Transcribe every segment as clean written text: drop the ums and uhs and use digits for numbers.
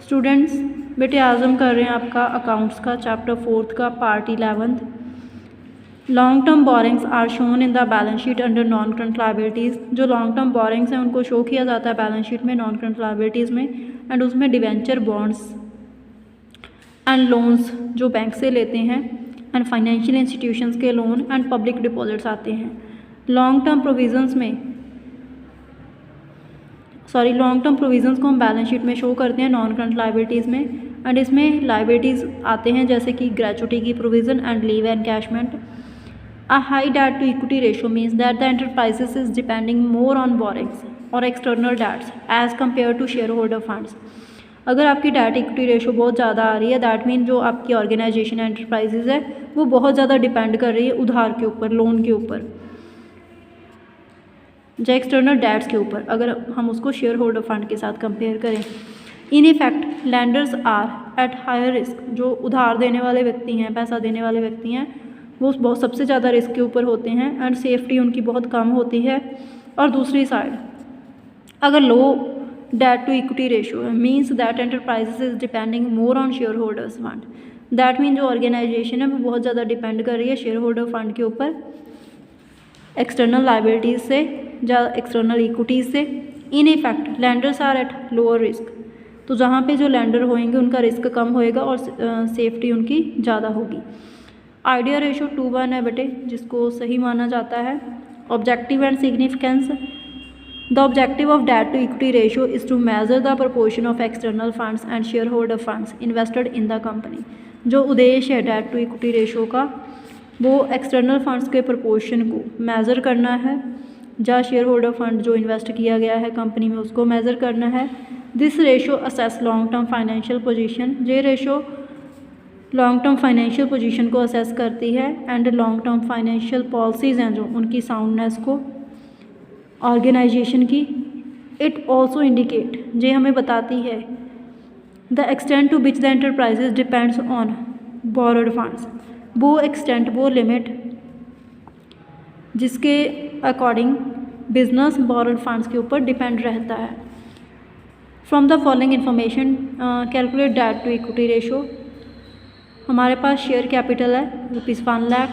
Students बेटे आज हम कर रहे हैं आपका अकाउंट्स का चैप्टर 4 का part 11। Long term borrowings are shown in the balance sheet under non current liabilities. जो लॉन्ग टर्म बोरिंग्स हैं उनको शो किया जाता है बैलेंस शीट में नॉन करंट लायबिलिटीज़ में, एंड उसमें डिवेंचर बॉन्ड्स एंड लोन्स जो बैंक से लेते हैं, एंड फाइनेंशियल इंस्टीट्यूशंस के लोन एंड पब्लिक डिपॉजिट्स आते हैं। लॉन्ग टर्म प्रोविजंस को हम बैलेंस शीट में शो करते हैं नॉन करंट लायबिलिटीज़ में, एंड इसमें लायबिलिटीज़ आते हैं जैसे कि ग्रेचुटी की provision and leave encashment. A high debt to equity ratio means that the enterprises is depending more on borrowings और external debts as compare to shareholder funds. अगर आपकी डेट इक्विटी रेशो बहुत ज़्यादा आ रही है, that mean जो आपकी organisation enterprises है वो बहुत ज़्यादा डिपेंड कर रही है उधार के ऊपर, लोन के ऊपर, जो एक्सटर्नल डेट्स के ऊपर, अगर हम उसको शेयर होल्डर फंड के साथ कंपेयर करें। In effect lenders are at higher risk. जो उधार देने वाले व्यक्ति हैं, पैसा देने वाले व्यक्ति हैं, वो बहुत सबसे ज़्यादा रिस्क के ऊपर होते हैं एंड सेफ्टी उनकी बहुत कम होती है। और दूसरी साइड अगर लो डेट टू इक्विटी रेशो है means that enterprises is depending more on share holders fund. That mean जो ऑर्गेनाइजेशन है वो बहुत ज़्यादा डिपेंड कर रही है शेयर होल्डर फंड के ऊपर, एक्सटर्नल लायबिलिटीज़ से या एक्सटर्नल इक्विटीज़ से। In effect lenders are at lower risk. तो जहाँ पे जो लैंडर होंगे उनका रिस्क कम होएगा और सेफ्टी उनकी ज़्यादा होगी। आइडिया रेशो 2:1 है बेटे, जिसको सही माना जाता है। Objective and significance. The objective of debt to equity ratio is to measure the proportion of external funds and shareholder funds invested in the company. जो उद्देश्य है डेट टू इक्विटी रेशो का, वो एक्सटर्नल फंड्स के proportion को measure करना है, या शेयर होल्डर फंड जो इन्वेस्ट किया गया है कंपनी में उसको मेज़र करना है। This ratio assess long term financial position. ये ratio long term financial position को असेस करती है and long term financial policies हैं जो उनकी साउंडनेस को, ऑर्गेनाइजेशन की। इट ऑल्सो इंडिकेट, ये हमें बताती है the extent to which the enterprises depends on borrowed funds. वो एक्सटेंट, वो लिमिट जिसके अकॉर्डिंग बिजनेस बोरोड फंड्स के ऊपर डिपेंड रहता है। From the following information calculate debt to equity ratio. हमारे पास शेयर कैपिटल है ₹1 लाख,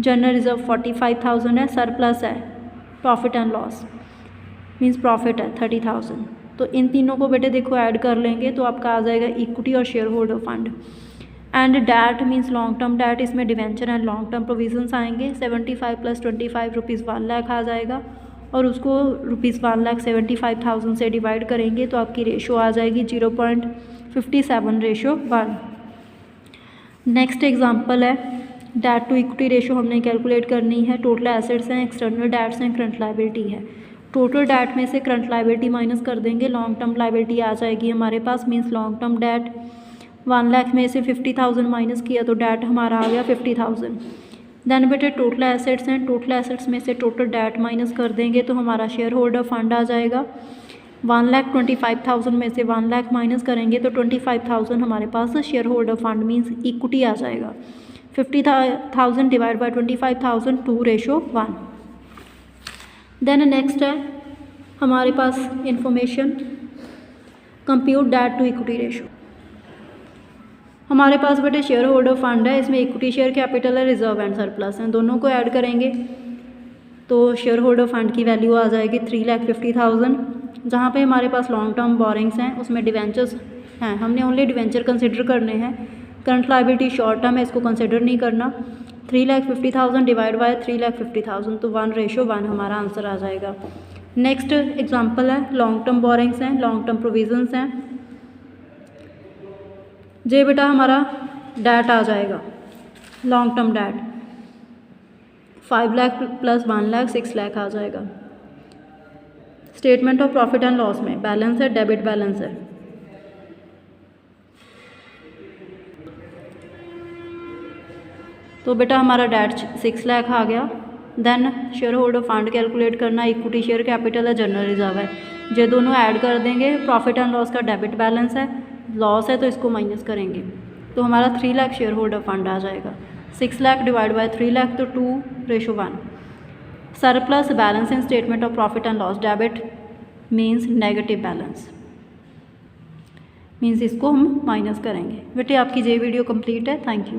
जनरल रिजर्व 45,000 है, सरप्लस है, profit and loss means profit है 30,000। तो इन तीनों को बेटे देखो ऐड कर लेंगे तो आपका आ जाएगा इक्विटी और shareholder fund. And debt means long term debt, इसमें debenture and long term provisions आएंगे। 75 + 25 ₹1 लाख आ जाएगा, और उसको ₹1,75,000 से डिवाइड करेंगे तो आपकी रेशो आ जाएगी 0.57:1। नेक्स्ट एग्जांपल है डेट टू इक्विटी रेशो हमने कैलकुलेट करनी है। टोटल एसेट्स हैं, एक्सटर्नल डेट्स हैं, करंट लायबिलिटी है। टोटल डेट में से करंट लायबिलिटी माइनस कर देंगे, लॉन्ग टर्म लायबिलिटी आ जाएगी हमारे पास, means long term debt 1 lakh में से 50,000 माइनस किया तो डेट हमारा आ गया 50,000। देन बेटे टोटल एसेट्स हैं, टोटल एसेट्स में से टोटल डेट माइनस कर देंगे तो हमारा शेयर होल्डर फंड आ जाएगा। 1,25,000 में से 1 लाख माइनस करेंगे तो 25,000 हमारे पास shareholder fund means equity आ जाएगा। 50,000 डिवाइड बाई 25,000 2:1। देन नेक्स्ट है हमारे पास information compute debt to equity ratio. हमारे पास बेटे शेयर होल्डर फंड है, इसमें इक्विटी शेयर कैपिटल है, रिजर्व एंड सरप्लस हैं, दोनों को ऐड करेंगे तो शेयर होल्डर फंड की वैल्यू आ जाएगी 3,50,000। जहाँ पे हमारे पास लॉन्ग टर्म बोरिंग्स हैं उसमें डिवेंचर्स हैं, हमने ओनली डिवेंचर कंसिडर करने हैं। करंट लायबिलिटी शॉर्ट टर्म है, इसको कंसिडर नहीं करना। 3,50,000 डिवाइड बाय 3,50,000 तो 1:1 हमारा आंसर आ जाएगा। नेक्स्ट एग्जांपल है लॉन्ग टर्म बोरिंग्स हैं, लॉन्ग टर्म प्रोविजंस हैं। जे बेटा हमारा डेट आ जाएगा, long term debt 5 lakh + 1 lakh 6 lakh आ जाएगा। Statement of profit and loss में बैलेंस है, डेबिट बैलेंस है। तो बेटा हमारा डेट 6 लाख आ गया। Then shareholder fund calculate करना, इक्विटी शेयर कैपिटल है, जनरल रिजर्व है, ये दोनों ऐड कर देंगे। प्रॉफिट एंड लॉस का डेबिट बैलेंस है, लॉस है तो इसको माइनस करेंगे तो हमारा 3 लाख शेयर होल्डर फंड आ जाएगा। 6 लाख डिवाइड बाय 3 लाख तो 2:1। Surplus balance in statement of profit and loss, debit means negative balance. Means इसको हम माइनस करेंगे। बेटे आपकी ये वीडियो कंप्लीट है। Thank you.